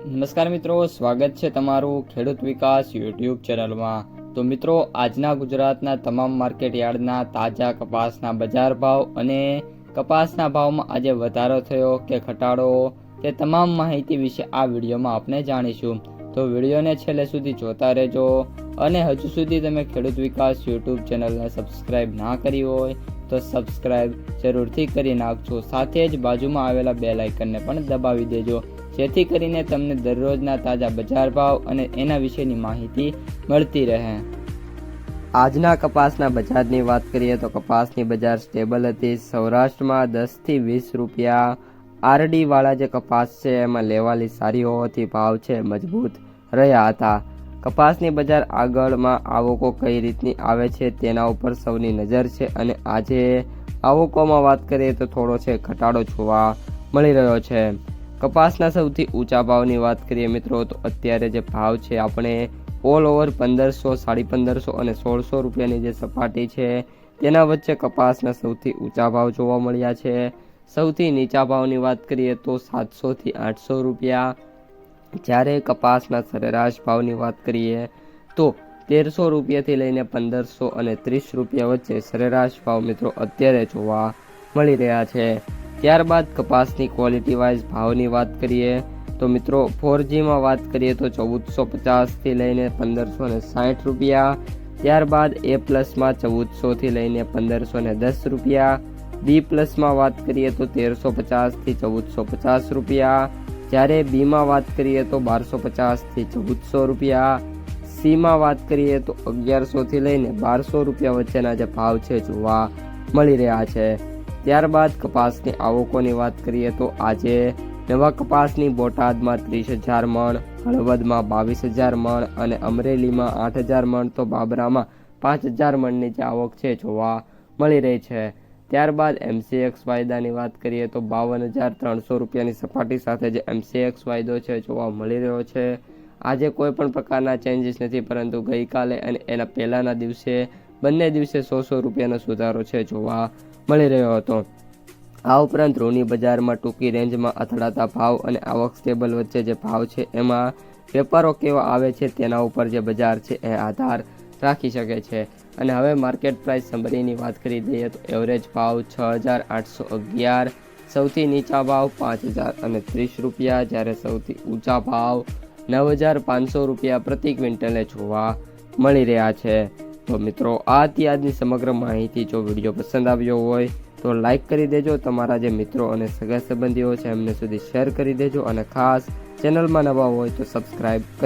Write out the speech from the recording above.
નમસ્કાર મિત્રો, સ્વાગત છે તમારું ખેડૂત વિકાસ યુટ્યુબ ચેનલમાં। તો મિત્રો, આજના ગુજરાતના તમામ માર્કેટ યાર્ડના તાજા કપાસના બજાર ભાવ અને કપાસના ભાવમાં આજે વધારો થયો કે ઘટાડો તે તમામ માહિતી વિશે આ વિડીયોમાં આપણે જાણીશું। તો વિડીયોને છેલ્લે સુધી જોતા રહેજો અને હજુ સુધી તમે ખેડૂત વિકાસ યુટ્યુબ ચેનલને સબસ્ક્રાઇબ ના કરી હોય તો સબસ્ક્રાઇબ જરૂરથી કરી નાખજો, સાથે જ બાજુમાં આવેલા બેલ આઇકનને પણ દબાવી દેજો, જેથી કરીને તમને દરરોજના તાજા બજાર ભાવ અને એના વિશેની માહિતી મળતી રહે। આજના કપાસના બજારની વાત કરીએ તો કપાસની બજાર સ્ટેબલ હતી। સૌરાષ્ટ્રમાં 10 થી 20 રૂપિયા આરડી વાળા જે કપાસ છે એમાં લેવાલી સારી હોવાથી ભાવ છે મજબૂત રહ્યા હતા। કપાસની બજાર આગળમાં આવકો કઈ રીતની આવે છે તેના ઉપર સૌની નજર છે અને આજે આવકોમાં વાત કરીએ તો થોડો છે ઘટાડો જોવા મળી રહ્યો છે। કપાસના સૌથી ઊંચા ભાવની વાત કરીએ મિત્રો તો અત્યારે જે ભાવ છે આપણે ઓલ ઓવર 1500, 1550 અને 1600 રૂપિયાની જે સપાટી છે તેના વચ્ચે કપાસના સૌથી ઊંચા ભાવ જોવા મળ્યા છે। સૌથી નીચા ભાવની વાત કરીએ તો 700 થી 800 રૂપિયા, જ્યારે કપાસના સરેરાશ ભાવની વાત કરીએ તો 1300 રૂપિયાથી લઈને 1500 અને 30 રૂપિયા વચ્ચે સરેરાશ ભાવ મિત્રો અત્યારે જોવા મળી રહ્યા છે। ત્યારબાદ કપાસની ક્વોલિટી વાઇઝ ભાવની વાત કરીએ તો મિત્રો 4Gમાં વાત કરીએ તો 1450થી લઈને 1560 રૂપિયા, ત્યારબાદ A પ્લસમાં 1400થી લઈને 1510 રૂપિયા, B પ્લસમાં વાત કરીએ તો 1350થી 1450 રૂપિયા, જ્યારે બીમાં વાત કરીએ તો 1250થી 1400 રૂપિયા, સીમાં વાત કરીએ તો 1100થી લઈને 1200 રૂપિયા વચ્ચેના જે ભાવ છે જોવા મળી રહ્યા છે। ત્યારબાદ કપાસની આવકોની વાત કરીએ તો આજે નવા કપાસની બોટાદમાં 30,000 મણ, હળવદમાં 22,000 મણ અને અમરેલીમાં 8,000 મણ તો બાબરામાં 5,000 મણની જે આવક છે જોવા મળી રહી છે। ત્યારબાદ MCX વાયદાની વાત કરીએ તો 52,300 રૂપિયાની સપાટી સાથે જે MCX વાયદો છે જોવા મળી રહ્યો છે। આજે કોઈ પણ પ્રકારના ચેન્જીસ નથી, પરંતુ ગઈકાલે અને એના પહેલાના દિવસે બંને દિવસે 100 રૂપિયાનો સુધારો છે જોવા મળી રહ્યો હતો। આ ઉપરાંત રૂની બજારમાં ટૂંકી રેન્જમાં અથડાતા ભાવ અને આવક સ્ટેબલ વચ્ચે જે ભાવ છે એમાં વેપારો કેવા આવે છે તેના ઉપર જે બજાર છે એ આધાર રાખી શકે છે। અને હવે માર્કેટ પ્રાઇસ સમરીની વાત કરી દઈએ તો એવરેજ ભાવ 6,811, સૌથી નીચા ભાવ 5,030 રૂપિયા, જ્યારે સૌથી ઊંચા ભાવ 9,500 રૂપિયા પ્રતિ ક્વિન્ટલે જોવા મળી રહ્યા છે। તો મિત્રો, આ હતી આજની સમગ્ર માહિતી। જો વિડીયો પસંદ આવ્યો હોય તો લાઈક કરી દેજો, તમારા જે મિત્રો અને સગા સંબંધીઓ છે એમને સુધી શેર કરી દેજો અને ખાસ ચેનલમાં નવા હોય તો સબસ્ક્રાઈબ કરી